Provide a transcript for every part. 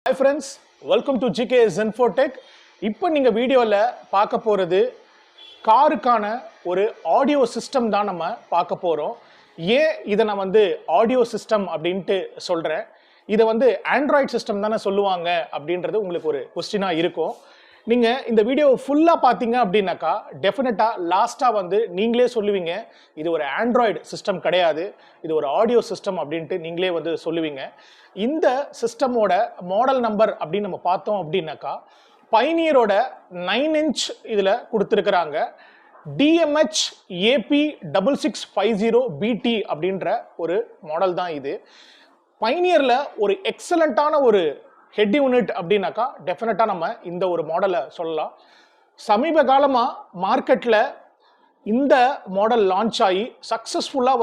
Hi friends, welcome to GK Zenfotech. இப்போ நீங்க வீடியோல பார்க்க போறது காருக்கான ஒரு ஆடியோ சிஸ்டம் தான் நம்ம பார்க்க போறோம். ஏன் இதை நான் ஆடியோ சிஸ்டம் அப்படின்ட்டு சொல்றேன். இதை ஆண்ட்ராய்டு சிஸ்டம் தானே சொல்லுவாங்க அப்படின்றது உங்களுக்கு ஒரு கொஸ்டினா இருக்கும். நீங்க இந்த வீடியோ ஃபுல்லா பார்த்தீங்க அப்படின்னாக்கா டெஃபினட்டா லாஸ்டா நீங்களே சொல்லுவீங்க இது ஒரு ஆண்ட்ராய்டு சிஸ்டம் கிடையாது, இது ஒரு ஆடியோ சிஸ்டம் அப்படின்ட்டு நீங்களே சொல்லுவீங்க. இந்த சிஸ்டமோட மாடல் நம்பர் அப்படின்னு நம்ம பார்த்தோம் அப்படின்னாக்கா பைனியரோட 9 inch இதுல கொடுத்துருக்குறாங்க. DMH AP6650BT அப்படின்ற ஒரு மாடல் தான் இது. பைனியர்ல ஒரு எக்ஸலண்டான ஒரு ஹெட் யூனிட் அப்படின்னாக்கா டெஃபினட்டா நம்ம இந்த ஒரு மாடலை சொல்லலாம். சமீப காலமா மார்க்கெட்ல இந்த மாடல் லான்ச் ஆகி சக்சஸ்ஃபுல்லா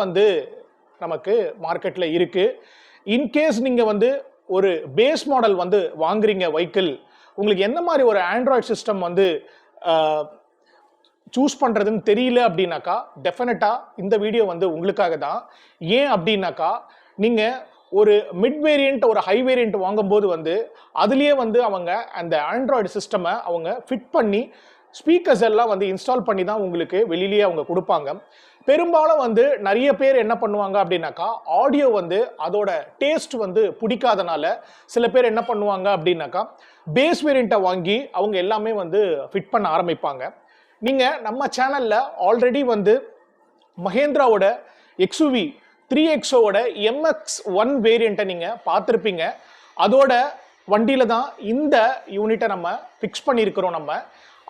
நமக்கு மார்க்கெட்ல இருக்கு. இன்கேஸ் நீங்க ஒரு பேஸ் மாடல் வாங்குறீங்க வெஹிக்கிள், உங்களுக்கு என்ன மாதிரி ஒரு ஆண்ட்ராய்டு சிஸ்டம் சூஸ் பண்றதுன்னு தெரியல அப்படின்னாக்கா டெஃபினட்டா இந்த வீடியோ உங்களுக்காக தான். ஏன் அப்படின்னாக்கா நீங்க ஒரு மிட் வேரியன்ட் ஒரு ஹை வேரியன்ட் வாங்கும்போது அதுலயே அவங்க அந்த ஆண்ட்ராய்டு சிஸ்டமை அவங்க ஃபிட் பண்ணி ஸ்பீக்கர்ஸ் எல்லாம் இன்ஸ்டால் பண்ணி தான் உங்களுக்கு வெளியிலேயே அவங்க கொடுப்பாங்க. பெரும்பாலும் நிறைய பேர் என்ன பண்ணுவாங்க அப்படின்னாக்கா ஆடியோ அதோட டேஸ்ட் பிடிக்காதனால சில பேர் என்ன பண்ணுவாங்க அப்படின்னாக்கா பேஸ் வேரியண்ட்டை வாங்கி அவங்க எல்லாமே ஃபிட் பண்ண ஆரம்பிப்பாங்க. நீங்க நம்ம சேனல்ல ஆல்ரெடி மஹேந்திராவோட XUV 3XOவோட MX1 வேரியண்ட்டை நீங்க பார்த்துருப்பீங்க. அதோட வண்டியில தான் இந்த யூனிட்டை நம்ம ஃபிக்ஸ் பண்ணியிருக்கிறோம். நம்ம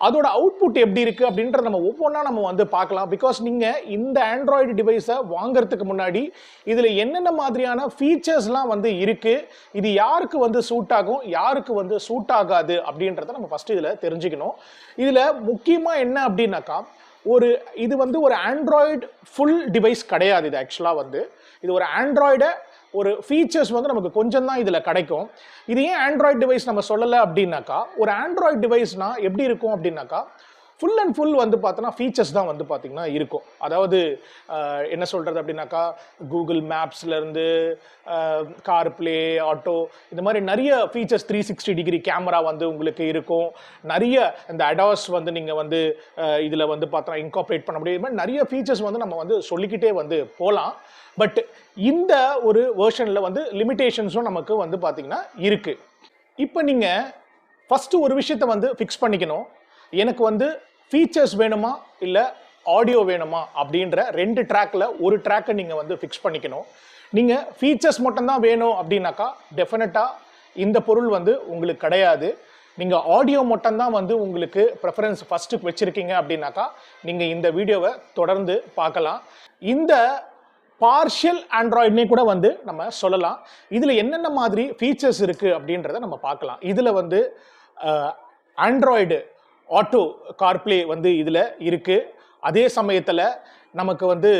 அதோட அவுட்புட் எப்படி இருக்கு அப்படின்றத நம்ம ஒவ்வொன்றா நம்ம பார்க்கலாம். பிகாஸ் நீங்க இந்த ஆண்ட்ராய்டு டிவைஸை வாங்குறதுக்கு முன்னாடி இதுல என்னென்ன மாதிரியான ஃபீச்சர்ஸ்லாம் இருக்கு, இது யாருக்கு சூட் ஆகும், யாருக்கு சூட் ஆகாது அப்படின்றத நம்ம ஃபர்ஸ்ட் இதுல தெரிஞ்சுக்கணும். இதுல முக்கியமா என்ன அப்படின்னாக்கா இது ஒரு ஆண்ட்ராய்டு ஃபுல் டிவைஸ் கிடையாது. இது ஆக்சுவலா இது ஒரு ஆண்ட்ராய்டை ஒரு ஃபீச்சர்ஸ் நமக்கு கொஞ்சம் தான் இதுல கிடைக்கும். இது ஏன் ஆண்ட்ராய்டு டிவைஸ் நம்ம சொல்லலை அப்படின்னாக்கா ஒரு ஆண்ட்ராய்டு டிவைஸ்னா எப்படி இருக்கும் அப்படின்னாக்கா ஃபுல் அண்ட் ஃபுல் பார்த்தோன்னா ஃபீச்சர்ஸ் தான் பார்த்தீங்கன்னா இருக்கும். அதாவது என்ன சொல்றது அப்படின்னாக்கா கூகுள் மேப்ஸ்லேருந்து கார் பிளே, ஆட்டோ, இந்த மாதிரி நிறைய ஃபீச்சர்ஸ், 360 டிகிரி கேமரா உங்களுக்கு இருக்கும். நிறைய இந்த அடாஸ் நீங்கள் இதில் பார்த்தோன்னா இன்கார்பரேட் பண்ண முடியும். இது மாதிரி நிறைய ஃபீச்சர்ஸ் நம்ம சொல்லிக்கிட்டே போகலாம். பட் இந்த ஒரு வேர்ஷனில் லிமிடேஷன்ஸும் நமக்கு பார்த்தீங்கன்னா இருக்கு. இப்போ நீங்கள் ஃபஸ்ட்டு ஒரு விஷயத்தை ஃபிக்ஸ் பண்ணிக்கணும். எனக்கு ஃபீச்சர்ஸ் வேணுமா இல்லை ஆடியோ வேணுமா அப்படின்ற 2 ட்ராக்ல ஒரு ட்ராக்கை நீங்கள் ஃபிக்ஸ் பண்ணிக்கணும். நீங்கள் ஃபீச்சர்ஸ் மட்டும்தான் வேணும் அப்படின்னாக்கா டெஃபினட்டாக இந்த பொருள் உங்களுக்கு கிடையாது. நீங்கள் ஆடியோ மட்டும்தான் உங்களுக்கு ப்ரெஃபரன்ஸ் ஃபஸ்ட்டு வச்சுருக்கீங்க அப்படின்னாக்கா நீங்கள் இந்த வீடியோவை தொடர்ந்து பார்க்கலாம். இந்த பார்ஷியல் ஆண்ட்ராய்டுனே கூட நம்ம சொல்லலாம். இதில் என்னென்ன மாதிரி ஃபீச்சர்ஸ் இருக்குது அப்படின்றத நம்ம பார்க்கலாம். இதில் ஆண்ட்ராய்டு ஆட்டோ கார்ப்ளே இதில் இருக்குது. அதே சமயத்தில் நமக்கு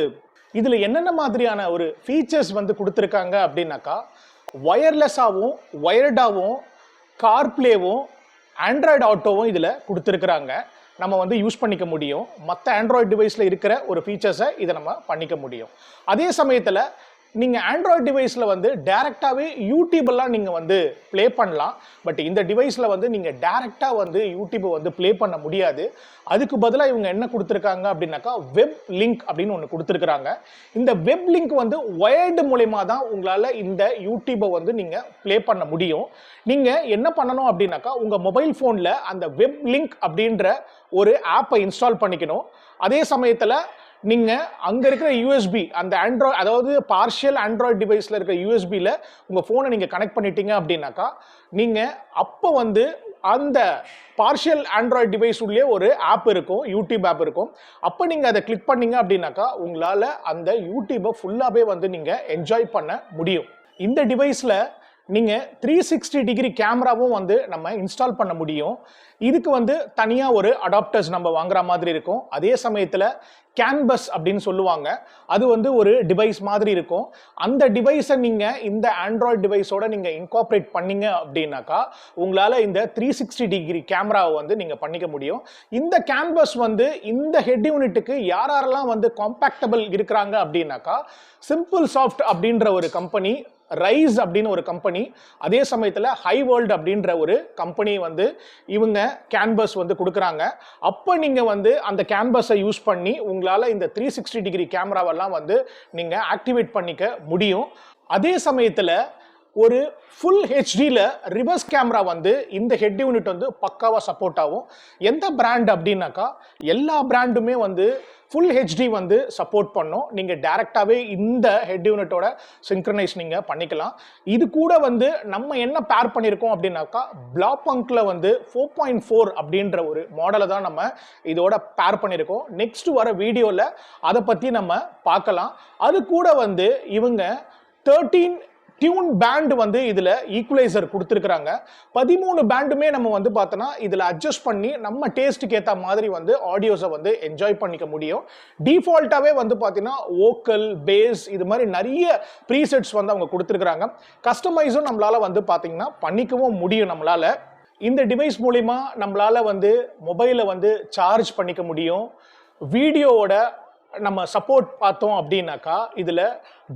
இதில் என்னென்ன மாதிரியான ஒரு ஃபீச்சர்ஸ் கொடுத்துருக்காங்க அப்படின்னாக்கா ஒயர்லெஸ்ஸாகவும் ஒயர்டாகவும் கார்ப்ளேவும் ஆண்ட்ராய்டு ஆட்டோவும் இதில் கொடுத்துருக்குறாங்க. நம்ம யூஸ் பண்ணிக்க முடியும். மற்ற ஆண்ட்ராய்டு டிவைஸில் இருக்கிற ஒரு ஃபீச்சர்ஸை இதை நம்ம பண்ணிக்க முடியும். அதே சமயத்தில் நீங்கள் ஆண்ட்ராய்டு டிவைஸில் டேரெக்டாகவே யூடியூபெல்லாம் நீங்கள் ப்ளே பண்ணலாம். பட் இந்த டிவைஸில் நீங்கள் டேரெக்டாக யூடியூப்பை ப்ளே பண்ண முடியாது. அதுக்கு பதிலாக இவங்க என்ன கொடுத்துருக்காங்க அப்படின்னாக்கா வெப் லிங்க் அப்படின்னு ஒன்று கொடுத்துருக்குறாங்க. இந்த வெப் லிங்க் ஒயர்டு மூலயமா தான் உங்களால் இந்த யூடியூப்பை நீங்கள் ப்ளே பண்ண முடியும். நீங்கள் என்ன பண்ணணும் அப்படின்னாக்கா உங்கள் மொபைல் ஃபோனில் அந்த வெப் லிங்க் அப்படின்ற ஒரு ஆப்பை இன்ஸ்டால் பண்ணிக்கணும். அதே சமயத்தில் நீங்கள் அங்கே இருக்கிற யூஎஸ்பி அந்த ஆண்ட்ராய்டு, அதாவது பார்ஷியல் ஆண்ட்ராய்டு டிவைஸில் இருக்கிற யூஎஸ்பியில் உங்கள் ஃபோனை நீங்கள் கனெக்ட் பண்ணிட்டீங்க அப்படின்னாக்கா நீங்கள் அப்போ அந்த பார்ஷியல் ஆண்ட்ராய்டு டிவைஸ் உள்ளே ஒரு ஆப் இருக்கும், யூடியூப் ஆப் இருக்கும். அப்போ நீங்கள் அதை கிளிக் பண்ணீங்க அப்படின்னாக்கா உங்களால் அந்த யூடியூப்பை ஃபுல்லாகவே நீங்கள் என்ஜாய் பண்ண முடியும். இந்த டிவைஸில் நீங்கள் 360 டிகிரி கேமராவும் நம்ம இன்ஸ்டால் பண்ண முடியும். இதுக்கு தனியாக ஒரு அடாப்டர்ஸ் நம்ம வாங்குற மாதிரி இருக்கும். அதே சமயத்தில் கேன்பஸ் அப்படின்னு சொல்லுவாங்க, அது ஒரு டிவைஸ் மாதிரி இருக்கும். அந்த டிவைஸை நீங்கள் இந்த ஆண்ட்ராய்டு டிவைஸோட நீங்கள் இன்கார்பரேட் பண்ணீங்க அப்படின்னாக்கா உங்களால் இந்த 360 டிகிரி கேமராவை நீங்கள் பண்ணிக்க முடியும். இந்த கேன்பஸ் இந்த ஹெட் யூனிட்டுக்கு யாரெல்லாம் காம்பேக்டபிள் இருக்கிறாங்க அப்படின்னாக்கா சிம்பிள் சாஃப்ட் அப்படின்ற ஒரு கம்பெனி ரைஸ் அப்படின்னு ஒரு கம்பெனி, அதே சமயத்தில் ஹை வேர்ல்டு அப்படின்ற ஒரு கம்பெனி வந்து இவங்க கேன்பஸ் வந்து கொடுக்குறாங்க. அப்போ நீங்கள் வந்து அந்த கேன்பஸை யூஸ் பண்ணி உங்களால் இந்த 360 டிகிரி கேமராவெல்லாம் வந்து நீங்கள் ஆக்டிவேட் பண்ணிக்க முடியும். அதே சமயத்தில் ஒரு ஃபுல் ஹெச்டியில் ரிவர்ஸ் கேமரா வந்து இந்த ஹெட் யூனிட் வந்து பக்காவாக சப்போர்ட் ஆகும். எந்த பிராண்ட் அப்படின்னாக்கா எல்லா பிராண்டுமே வந்து ஃபுல் ஹெச்டி வந்து சப்போர்ட் பண்ணும். நீங்கள் டைரெக்டாகவே இந்த ஹெட் யூனிட்டோட சிங்க்ரனைஸ் நீங்கள் பண்ணிக்கலாம். இது கூட வந்து நம்ம என்ன பேர் பண்ணியிருக்கோம் அப்படின்னாக்கா பிளாபங்கில் வந்து 4.4 அப்படின்ற ஒரு மாடலை தான் நம்ம இதோட பேர் பண்ணியிருக்கோம். நெக்ஸ்ட் வர வீடியோவில் அதை பற்றி நம்ம பார்க்கலாம். அது கூட வந்து இவங்க 13 டியூன் பேண்ட் வந்து இதுல ஈக்குவலைசர் கொடுத்துருக்காங்க. 13 பேண்டுமே நம்ம வந்து பார்த்தோன்னா இதுல அட்ஜஸ்ட் பண்ணி நம்ம டேஸ்ட்டுக்கு ஏற்ற மாதிரி வந்து ஆடியோஸை வந்து என்ஜாய் பண்ணிக்க முடியும். டிஃபால்ட்டாகவே வந்து பார்த்தீங்கன்னா வோக்கல், பேஸ் இது மாதிரி நிறைய ப்ரீசெட்ஸ் வந்து அவங்க கொடுத்துருக்காங்க. கஸ்டமைஸும் நம்மளால வந்து பார்த்தீங்கன்னா பண்ணிக்கவும் முடியும். நம்மளால இந்த டிவைஸ் மூலிமா நம்மளால வந்து மொபைலை வந்து சார்ஜ் பண்ணிக்க முடியும். வீடியோவோட நம்ம சப்போர்ட் பார்த்தோம் அப்படின்னாக்கா இதில்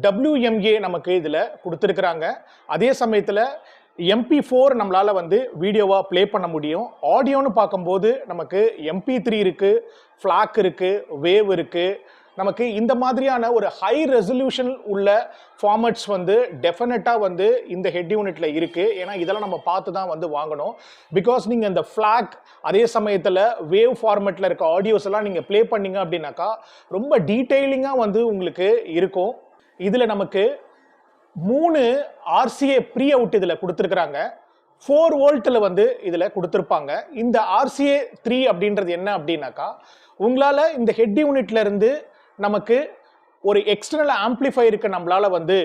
WMA நமக்கு இதில் கொடுத்துருக்குறாங்க. அதே சமயத்தில் MP4 நம்மளால் வந்து வீடியோவாக ப்ளே பண்ண முடியும். ஆடியோன்னு பார்க்கும்போது நமக்கு MP3 இருக்குது, ஃப்ளாக் இருக்குது, வேவ் இருக்குது. நமக்கு இந்த மாதிரியான ஒரு ஹை ரெசல்யூஷன் உள்ள ஃபார்மட்ஸ் வந்து டெஃபினட்டாக வந்து இந்த ஹெட் யூனிட்ல இருக்கு. ஏன்னா இதெல்லாம் நம்ம பார்த்து தான் வந்து வாங்கணும். பிகாஸ் நீங்கள் இந்த ஃப்ளாக் அதே சமயத்தில் வேவ் ஃபார்மேட்டில் இருக்க ஆடியோஸ் எல்லாம் நீங்கள் ப்ளே பண்ணீங்க அப்படின்னாக்கா ரொம்ப டீட்டெயிலிங்காக வந்து உங்களுக்கு இருக்கும். இதில் நமக்கு 3 RCA ப்ரீ அவுட் இதில் கொடுத்துருக்குறாங்க. 4 வோல்ட்டில் வந்து இதில் கொடுத்துருப்பாங்க. இந்த RCA 3 அப்படின்றது என்ன அப்படின்னாக்கா உங்களால் இந்த ஹெட் யூனிட்ல இருந்து நமக்கு ஒரு எக்ஸ்டர்னல் ஆம்பிளிஃபையருக்கு நம்மளால வந்து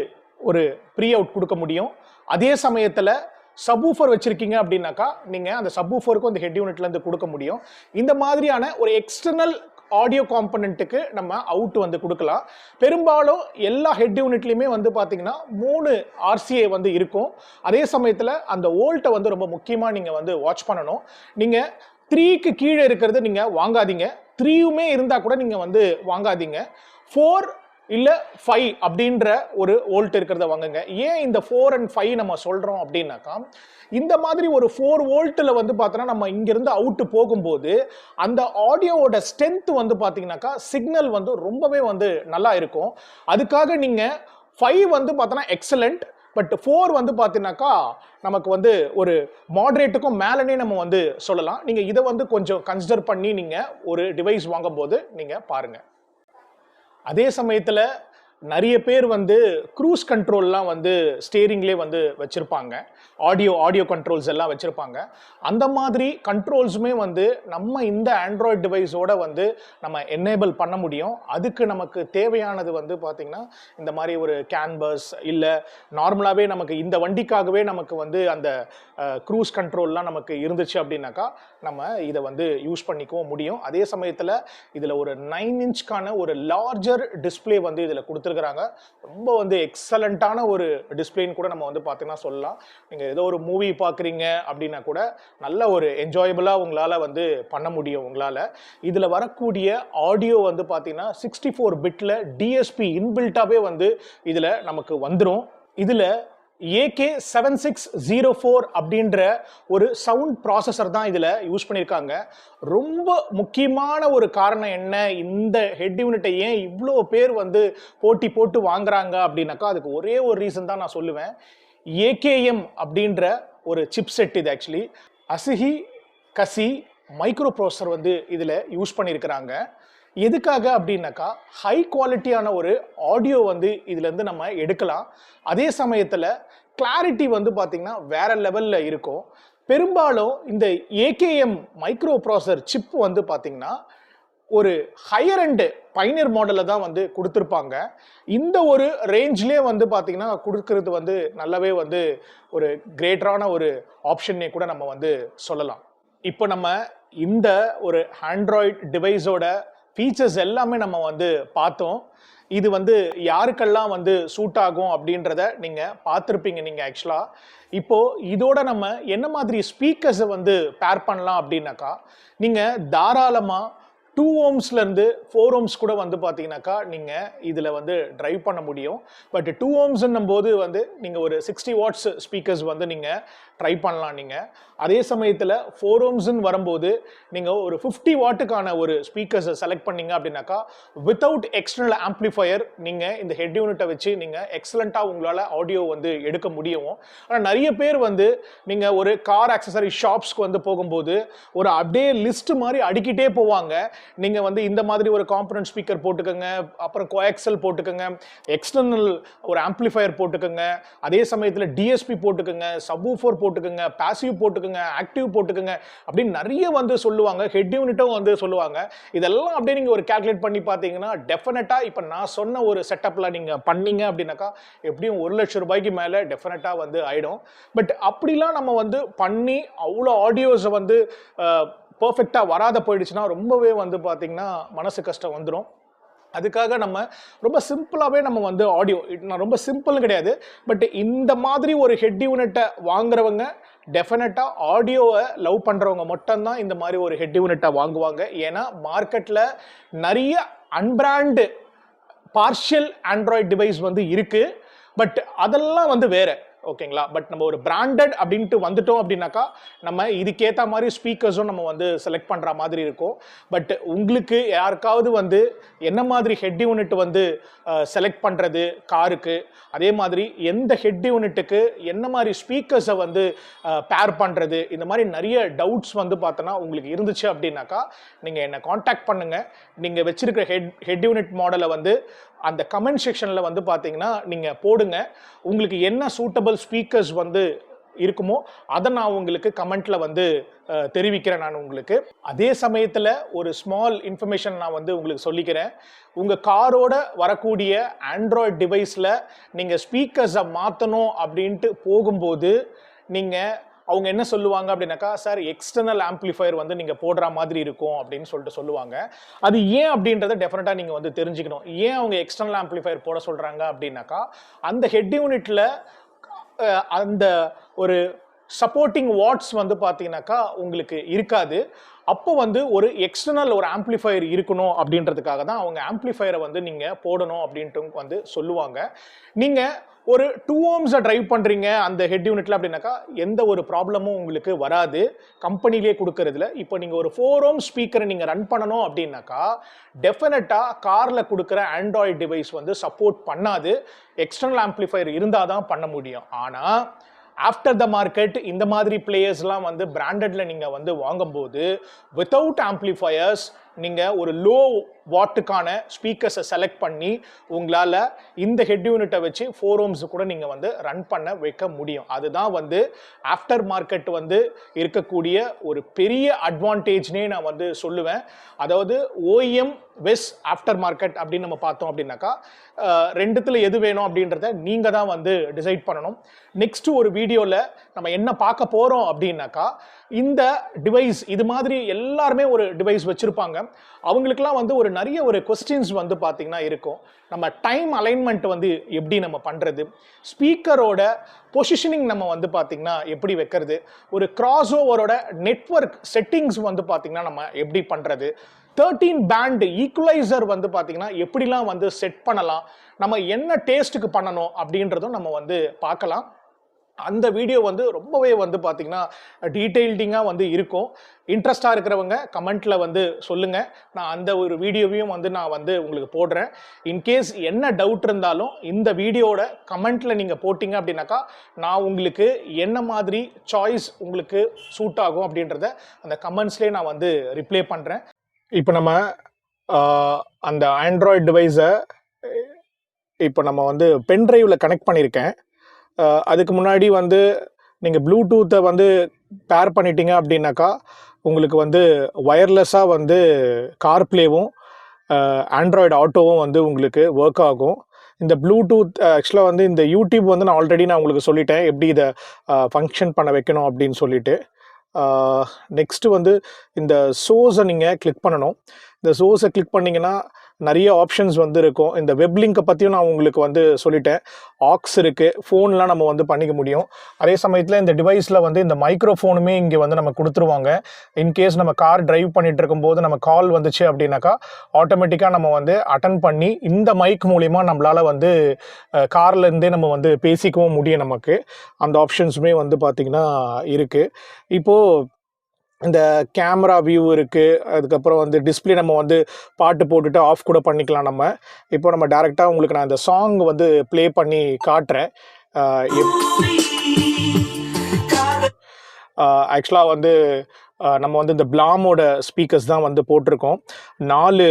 ஒரு ப்ரீ அவுட் கொடுக்க முடியும். அதே சமயத்தில் சப்வூஃபர் வச்சிருக்கீங்க அப்படின்னாக்கா நீங்கள் அந்த சப்வூஃபருக்கும் அந்த ஹெட் யூனிட்ல இருந்து கொடுக்க முடியும். இந்த மாதிரியான ஒரு எக்ஸ்டர்னல் ஆடியோ காம்பனண்ட்டுக்கு நம்ம அவுட் வந்து கொடுக்கலாம். பெரும்பாலும் எல்லா ஹெட் யூனிட்லையுமே வந்து பார்த்தீங்கன்னா 3 RCA வந்து இருக்கும். அதே சமயத்தில் அந்த வோல்ட்டை வந்து ரொம்ப முக்கியமாக நீங்கள் வந்து வாட்ச் பண்ணணும். நீங்கள் 3க்கு கீழே இருக்கிறது நீங்கள் வாங்காதீங்க. 3யுமே இருந்தால் கூட நீங்கள் வந்து வாங்காதீங்க. 4 இல்லை 5 அப்படின்ற ஒரு வோல்ட் இருக்கிறத வாங்குங்க. ஏன் இந்த 4 and 5 நம்ம சொல்கிறோம் அப்படின்னாக்கா இந்த மாதிரி ஒரு 4 வோல்ட்டில் வந்து பார்த்தோன்னா நம்ம இங்கேருந்து அவுட்டு போகும்போது அந்த ஆடியோவோட ஸ்ட்ரென்த் வந்து பார்த்தீங்கன்னாக்கா சிக்னல் வந்து ரொம்பவே வந்து நல்லா இருக்கும். அதுக்காக நீங்கள் 5 வந்து பார்த்தோன்னா எக்ஸலண்ட், பட் 4 வந்து பார்த்தீங்கன்னாக்கா நமக்கு வந்து ஒரு மாடரேட்டுக்கும் மேலனே நம்ம வந்து சொல்லலாம். நீங்கள் இதை வந்து கொஞ்சம் கன்சிடர் பண்ணி நீங்கள் ஒரு டிவைஸ் வாங்கும்போது நீங்கள் பாருங்கள். அதே சமயத்தில் நிறைய பேர் வந்து க்ரூஸ் கண்ட்ரோல்லாம் வந்து ஸ்டேரிங்லேயே வந்து வச்சுருப்பாங்க. ஆடியோ கண்ட்ரோல்ஸ் எல்லாம் வச்சுருப்பாங்க. அந்த மாதிரி கண்ட்ரோல்ஸுமே வந்து நம்ம இந்த ஆண்ட்ராய்டு டிவைஸோட வந்து நம்ம எனேபிள் பண்ண முடியும். அதுக்கு நமக்கு தேவையானது வந்து பார்த்திங்கன்னா இந்த மாதிரி ஒரு கேன்பஸ் இல்லை நார்மலாகவே நமக்கு இந்த வண்டிக்காகவே நமக்கு வந்து அந்த க்ரூஸ் கண்ட்ரோல்லாம் நமக்கு இருந்துச்சு அப்படின்னாக்கா நம்ம இதை வந்து யூஸ் பண்ணிக்கவும் முடியும். அதே சமயத்தில் இதில் ஒரு 9 இன்ச்க்கான ஒரு லார்ஜர் டிஸ்பிளே வந்து இதில் கொடுத்துருக்குறாங்க. ரொம்ப வந்து எக்ஸலண்ட்டான ஒரு டிஸ்பிளேன்னு கூட நம்ம வந்து பார்த்தீங்கன்னா சொல்லலாம். நீங்கள் ஏதோ ஒரு மூவி பார்க்குறீங்க அப்படின்னா கூட நல்ல ஒரு என்ஜாயபிளாக உங்களால் வந்து பண்ண முடியும். உங்களால் இதில் வரக்கூடிய ஆடியோ வந்து பார்த்தீங்கன்னா 64 பிட்டில் DSP இன்பில்ட்டாகவே வந்து இதில் நமக்கு வந்துடும். இதில் AK7604 அப்படின்ற ஒரு சவுண்ட் ப்ராசஸர் தான் இதில் யூஸ் பண்ணியிருக்காங்க. ரொம்ப முக்கியமான ஒரு காரணம் என்ன, இந்த ஹெட் யூனிட்டை ஏன் இவ்வளோ பேர் வந்து போட்டி போட்டு வாங்குறாங்க அப்படின்னாக்கா அதுக்கு ஒரே ஒரு ரீசன் தான் நான் சொல்லுவேன். AKM அப்படின்ற ஒரு சிப் செட் இது ஆக்சுவலி அசிஹி கசி மைக்ரோ ப்ராசஸர் வந்து இதில் யூஸ் பண்ணியிருக்கிறாங்க. எதுக்காக அப்படின்னாக்கா ஹை குவாலிட்டியான ஒரு ஆடியோ வந்து இதுலேருந்து நம்ம எடுக்கலாம். அதே சமயத்தில் கிளாரிட்டி வந்து பார்த்திங்கன்னா வேற லெவலில் இருக்கும். பெரும்பாலும் இந்த AKM மைக்ரோ ப்ராசஸர் சிப் வந்து பார்த்திங்கன்னா ஒரு ஹையர் அண்டு பைனியர் மாடலில் தான் வந்து கொடுத்துருப்பாங்க. இந்த ஒரு ரேஞ்ச்லேயே வந்து பார்த்திங்கன்னா கொடுக்கறது வந்து நல்லாவே வந்து ஒரு கிரேட்டரான ஒரு ஆப்ஷன்னே கூட நம்ம வந்து சொல்லலாம். இப்போ நம்ம இந்த ஒரு ஆண்ட்ராய்டு டிவைஸோட ஃபீச்சர்ஸ் எல்லாமே நம்ம வந்து பார்த்தோம். இது வந்து யாருக்கெல்லாம் வந்து சூட் ஆகும் அப்படின்றத நீங்கள் பார்த்துருப்பீங்க நீங்கள் ஆக்சுவலாக. இப்போது இதோட நம்ம என்ன மாதிரி ஸ்பீக்கர்ஸை வந்து பேர் பண்ணலாம் அப்படின்னாக்கா நீங்கள் தாராளமாக 2 ohmsலேருந்து 4 ohms கூட வந்து பார்த்தீங்கன்னாக்கா நீங்கள் இதில் வந்து ட்ரைவ் பண்ண முடியும். பட் 2 ohmsன்னும் போது வந்து நீங்கள் ஒரு 60 வாட்ஸ் ஸ்பீக்கர்ஸ் வந்து நீங்கள் ட்ரை பண்ணலாம். நீங்கள் அதே சமயத்தில் 4 ohmsன்னு வரும்போது நீங்கள் ஒரு 50 வாட்டுக்கான ஒரு ஸ்பீக்கர்ஸை செலக்ட் பண்ணீங்க அப்படின்னாக்கா வித்தவுட் எக்ஸ்டர்னல் ஆம்ப்ளிஃபையர் நீங்கள் இந்த ஹெட் யூனிட்டை வச்சு நீங்கள் எக்ஸலண்ட்டாக உங்களால் ஆடியோ வந்து எடுக்க முடியும். ஆனால் நிறைய பேர் வந்து நீங்கள் ஒரு கார் ஆக்சசரி ஷாப்ஸ்க்கு வந்து போகும்போது ஒரு அப்படியே லிஸ்ட் மாதிரி அடிக்கிட்டே போவாங்க. நீங்கள் வந்து இந்த மாதிரி ஒரு காம்பனன்ட் ஸ்பீக்கர் போட்டுக்கோங்க, அப்புறம் கோஆக்சல் போட்டுக்கோங்க, எக்ஸ்டர்னல் ஒரு ஆம்ப்ளிஃபையர் போட்டுக்கோங்க, அதே சமயத்தில் டிஎஸ்பி போட்டுக்கோங்க, சப்வூஃபர் போட்டுக்கோங்க, பாசிவ் போட்டுக்கோங்க, ஆக்டிவ் போட்டுக்கோங்க அப்படின்னு நிறைய வந்து சொல்லுவாங்க. ஹெட் யூனிட்டும் வந்து சொல்லுவாங்க. இதெல்லாம் அப்படியே நீங்கள் ஒரு கால்குலேட் பண்ணி பார்த்தீங்கன்னா டெஃபினட்டாக இப்போ நான் சொன்ன ஒரு செட்டப்பில் நீங்கள் பண்ணீங்க அப்படின்னாக்கா எப்படியும் 1 லட்சம் ரூபாய்க்கு மேலே டெஃபினட்டாக வந்து ஆயிடும். பட் அப்படிலாம் நம்ம வந்து பண்ணி அவ்வளோ ஆடியோஸை வந்து பர்ஃபெக்டாக வராத போயிடுச்சுன்னா ரொம்பவே வந்து பார்த்தீங்கன்னா மனசு கஷ்டம் வந்துடும். அதுக்காக நம்ம ரொம்ப சிம்பிளாகவே நம்ம வந்து ஆடியோ, நான் ரொம்ப சிம்பிள் கிடையாது, பட் இந்த மாதிரி ஒரு ஹெட் யூனிட்டை வாங்குறவங்க டெஃபினட்டாக ஆடியோவை லவ் பண்ணுறவங்க மட்டும்தான் இந்த மாதிரி ஒரு ஹெட் யூனிட்டை வாங்குவாங்க. ஏன்னா மார்க்கெட்டில் நிறைய அன்பிராண்டு பார்ஷியல் ஆண்ட்ராய்டு டிவைஸ் வந்து இருக்குது. பட் அதெல்லாம் வந்து வேறு, ஓகேங்களா. பட் நம்ம ஒரு பிராண்டட் அப்படின்ட்டு வந்துட்டோம் அப்படின்னாக்கா நம்ம இதுக்கேற்ற மாதிரி ஸ்பீக்கர்ஸும் நம்ம வந்து செலக்ட் பண்ணுற மாதிரி இருக்கும். பட் உங்களுக்கு யாருக்காவது வந்து என்ன மாதிரி ஹெட் யூனிட் வந்து செலக்ட் பண்ணுறது காருக்கு, அதே மாதிரி எந்த ஹெட் யூனிட்டுக்கு என்ன மாதிரி ஸ்பீக்கர்ஸை வந்து பேர் பண்ணுறது, இந்த மாதிரி நிறைய டவுட்ஸ் வந்து பார்த்தோன்னா உங்களுக்கு இருந்துச்சு அப்படின்னாக்கா நீங்கள் என்னை காண்டாக்ட் பண்ணுங்கள். நீங்கள் வச்சிருக்கிற ஹெட் யூனிட் மாடலை வந்து அந்த கமெண்ட் செக்ஷனில் வந்து பார்த்தீங்கன்னா நீங்கள் போடுங்க. உங்களுக்கு என்ன சூட்டபிள் ஸ்பீக்கர்ஸ் வந்து இருக்குமோ அதை நான் உங்களுக்கு கமெண்ட்ல வந்து தெரிவிக்கிறேன் நான் உங்களுக்கு. அதே சமயத்தில் ஒரு ஸ்மால் இன்ஃபர்மேஷன் நான் வந்து உங்களுக்கு சொல்லிக்கிறேன். உங்கள் காரோட வரக்கூடிய ஆண்ட்ராய்டு டிவைஸில் நீங்கள் ஸ்பீக்கர்ஸை மாற்றணும் அப்படின்ட்டு போகும்போது நீங்கள் அவங்க என்ன சொல்லுவாங்க அப்படின்னாக்கா, சார் எக்ஸ்டர்னல் ஆம்ப்ளிஃபையர் வந்து நீங்கள் போடுற மாதிரி இருக்கும் அப்படின்னு சொல்லுவாங்க. அது ஏன் அப்படின்றத டெஃபினட்டாக நீங்கள் வந்து தெரிஞ்சுக்கணும். ஏன் அவங்க எக்ஸ்டர்னல் ஆம்ப்ளிஃபையர் போட சொல்கிறாங்க அப்படின்னாக்கா அந்த ஹெட் யூனிட்டில் அந்த ஒரு சப்போர்ட்டிங் வாட்ஸ் வந்து பார்த்தீங்கன்னாக்கா உங்களுக்கு இருக்காது. அப்போ வந்து ஒரு எக்ஸ்டர்னல் ஒரு ஆம்ப்ளிஃபையர் இருக்கணும் அப்படின்றதுக்காக தான் அவங்க ஆம்ப்ளிஃபையரை வந்து நீங்கள் போடணும் அப்படின்ட்டு வந்து சொல்லுவாங்க. நீங்கள் ஒரு 2 ohms டிரைவ் பண்ணுறீங்க அந்த ஹெட் யூனிட்ல அப்படின்னாக்கா எந்த ஒரு ப்ராப்ளமும் உங்களுக்கு வராது கம்பெனிலேயே கொடுக்கறதுல. இப்போ நீங்கள் ஒரு 4 ohms ஸ்பீக்கரை நீங்கள் ரன் பண்ணணும் அப்படின்னாக்கா டெஃபினட்டாக காரில் கொடுக்குற ஆண்ட்ராய்டு டிவைஸ் வந்து சப்போர்ட் பண்ணாது. எக்ஸ்டர்னல் ஆம்ப்ளிஃபையர் இருந்தால் தான் பண்ண முடியும். ஆனால் ஆஃப்டர் த மார்க்கெட் இந்த மாதிரி பிளேயர்ஸ்லாம் வந்து பிராண்டட்ல நீங்கள் வந்து வாங்கும்போது வித்தவுட் ஆம்ப்ளிஃபையர்ஸ் நீங்கள் ஒரு லோ வாட்டுக்கான ஸ்பீக்கர்ஸை செலக்ட் பண்ணி உங்களால் இந்த ஹெட் யூனிட்டை வச்சு 4 ohms கூட நீங்கள் வந்து ரன் பண்ண வைக்க முடியும். அதுதான் வந்து ஆஃப்டர் மார்க்கெட் வந்து இருக்கக்கூடிய ஒரு பெரிய அட்வான்டேஜ்னே நான் வந்து சொல்லுவேன். அதாவது OEM வெஸ் ஆஃப்டர் மார்க்கெட் அப்படின்னு நம்ம பார்த்தோம் அப்படின்னாக்கா ரெண்டுத்துல எது வேணும் அப்படின்றத நீங்கள் தான் வந்து டிசைட் பண்ணணும். நெக்ஸ்ட் ஒரு வீடியோவில் நம்ம என்ன பார்க்க போகிறோம் அப்படின்னாக்கா இந்த டிவைஸ் இது மாதிரி எல்லாருமே ஒரு டிவைஸ் வச்சுருப்பாங்க. அவங்களுக்குலாம் வந்து ஒரு நிறைய ஒரு கொஸ்டின்ஸ் வந்து பார்த்தீங்கன்னா இருக்கும். நம்ம டைம் அலைன்மெண்ட் வந்து எப்படி நம்ம பண்ணுறது, ஸ்பீக்கரோட பொசிஷனிங் நம்ம வந்து பார்த்தீங்கன்னா எப்படி வைக்கிறது, ஒரு கிராஸ் ஓவரோட நெட்வொர்க் செட்டிங்ஸ் வந்து பார்த்தீங்கன்னா நம்ம எப்படி பண்ணுறது, 13 பேண்ட் ஈக்குவலைசர் வந்து பார்த்தீங்கன்னா எப்படிலாம் வந்து செட் பண்ணலாம், நம்ம என்ன டேஸ்ட்டுக்கு பண்ணணும் அப்படின்றதும் நம்ம வந்து பார்க்கலாம். அந்த வீடியோ வந்து ரொம்பவே வந்து பார்த்தீங்கன்னா டீட்டெயில்டிங்காக வந்து இருக்கும். இன்ட்ரெஸ்டாக இருக்கிறவங்க கமெண்ட்டில் வந்து சொல்லுங்கள். நான் அந்த ஒரு வீடியோவையும் வந்து நான் வந்து உங்களுக்கு போடுறேன். இன்கேஸ் என்ன டவுட் இருந்தாலும் இந்த வீடியோட கமெண்ட்டில் நீங்கள் போட்டிங்க அப்படின்னாக்கா நான் உங்களுக்கு என்ன மாதிரி சாய்ஸ் உங்களுக்கு சூட் ஆகும் அப்படின்றத அந்த கமெண்ட்ஸ்லேயே நான் வந்து ரிப்ளை பண்ணுறேன். இப்போ நம்ம அந்த ஆண்ட்ராய்டு டிவைஸை இப்போ நம்ம வந்து பென்ட்ரைவில் கனெக்ட் பண்ணியிருக்கேன். அதுக்கு முன்னாடி வந்து நீங்கள் ப்ளூடூத்தை வந்து பேர் பண்ணிட்டீங்க அப்படின்னாக்கா உங்களுக்கு வந்து ஒயர்லெஸ்ஸாக வந்து கார்ப்ளேவும் ஆண்ட்ராய்டு ஆட்டோவும் வந்து உங்களுக்கு ஒர்க் ஆகும். இந்த ப்ளூடூத் ஆக்சுவலாக வந்து இந்த யூடியூப் வந்து நான் ஆல்ரெடி உங்களுக்கு சொல்லிட்டேன் எப்படி இதை ஃபங்க்ஷன் பண்ண வைக்கணும் அப்படின்னு சொல்லிட்டு. நெக்ஸ்ட்டு வந்து இந்த சோர்ஸை நீங்கள் கிளிக் பண்ணணும். இந்த சோர்ஸை கிளிக் பண்ணிங்கன்னா நிறைய ஆப்ஷன்ஸ் வந்து இருக்கும். இந்த வெப் லிங்கை பற்றியும் நான் உங்களுக்கு வந்து சொல்லிட்டேன். ஆக்ஸ் இருக்குது, ஃபோன்லாம் நம்ம வந்து பண்ணிக்க முடியும். அதே சமயத்தில் இந்த டிவைஸில் வந்து இந்த மைக்ரோஃபோனுமே இங்கே வந்து நம்ம கொடுத்துருவாங்க. இன்கேஸ் நம்ம கார் டிரைவ் பண்ணிட்டு இருக்கும்போது நம்ம கால் வந்துச்சு அப்படின்னாக்கா ஆட்டோமேட்டிக்காக நம்ம வந்து அட்டன் பண்ணி இந்த மைக் மூலிமா நம்மளால் வந்து கார்லேருந்தே நம்ம வந்து பேசிக்கவும் முடியும். நமக்கு அந்த ஆப்ஷன்ஸுமே வந்து பார்த்திங்கன்னா இருக்குது. இப்போது இந்த கேமரா வியூ இருக்குது. அதுக்கப்புறம் வந்து டிஸ்பிளே நம்ம வந்து பாட்டு போட்டுட்டு ஆஃப் கூட பண்ணிக்கலாம் நம்ம. இப்போ நம்ம டேரெக்டாக உங்களுக்கு நான் இந்த சாங் வந்து ப்ளே பண்ணி காட்டுறேன். ஆக்சுவலாக வந்து நம்ம வந்து இந்த பிளாமோட ஸ்பீக்கர்ஸ் தான் வந்து போட்டிருக்கோம். 4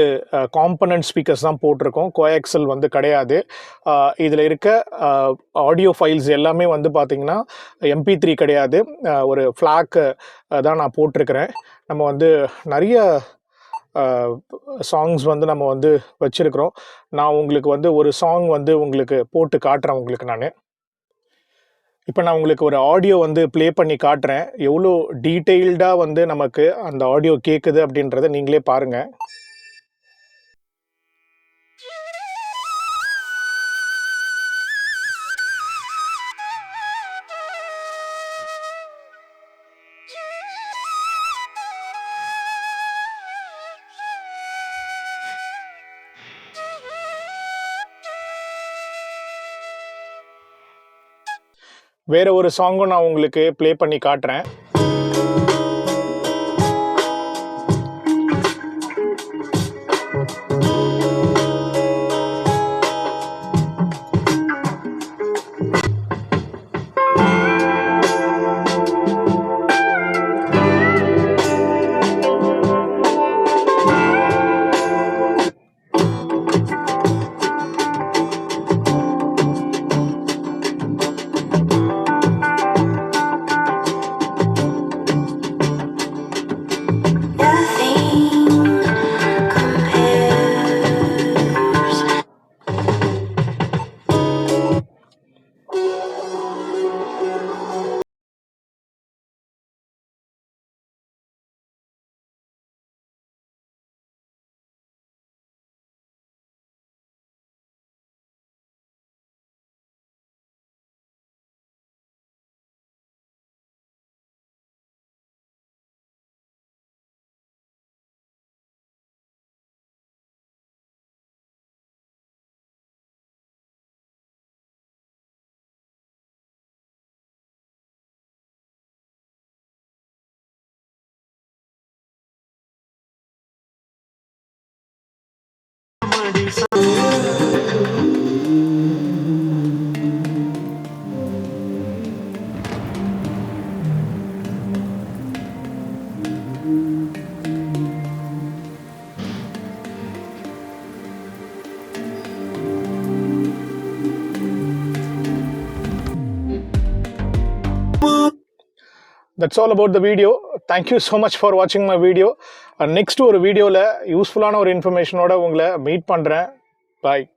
காம்பனன்ட் ஸ்பீக்கர்ஸ் தான் போட்டிருக்கோம். கோஆக்சல் வந்து கிடையாது. இதில் இருக்க ஆடியோ ஃபைல்ஸ் எல்லாமே வந்து பார்த்திங்கன்னா MP3 கிடையாது. ஒரு ஃப்ளாக் தான் நான் போட்டிருக்கிறேன். நம்ம வந்து நிறைய சாங்ஸ் வந்து நம்ம வந்து வச்சுருக்கிறோம். நான் உங்களுக்கு வந்து ஒரு சாங் வந்து உங்களுக்கு போட்டு காட்டுறேன் உங்களுக்கு நான். இப்போ நான் உங்களுக்கு ஒரு ஆடியோ வந்து ப்ளே பண்ணி காட்டுறேன். எவ்வளோ டீட்டெயில்டாக வந்து நமக்கு அந்த ஆடியோ கேட்குது அப்படின்றத நீங்களே பாருங்கள். வேற ஒரு சாங்கும் நான் உங்களுக்கு ப்ளே பண்ணி காட்டுறேன். That's all about the video. Thank you so much for watching my video. Next ஒரு வீடியோவில் யூஸ்ஃபுல்லான ஒரு இன்ஃபர்மேஷனோட உங்களை மீட் பண்ணுறேன். Bye.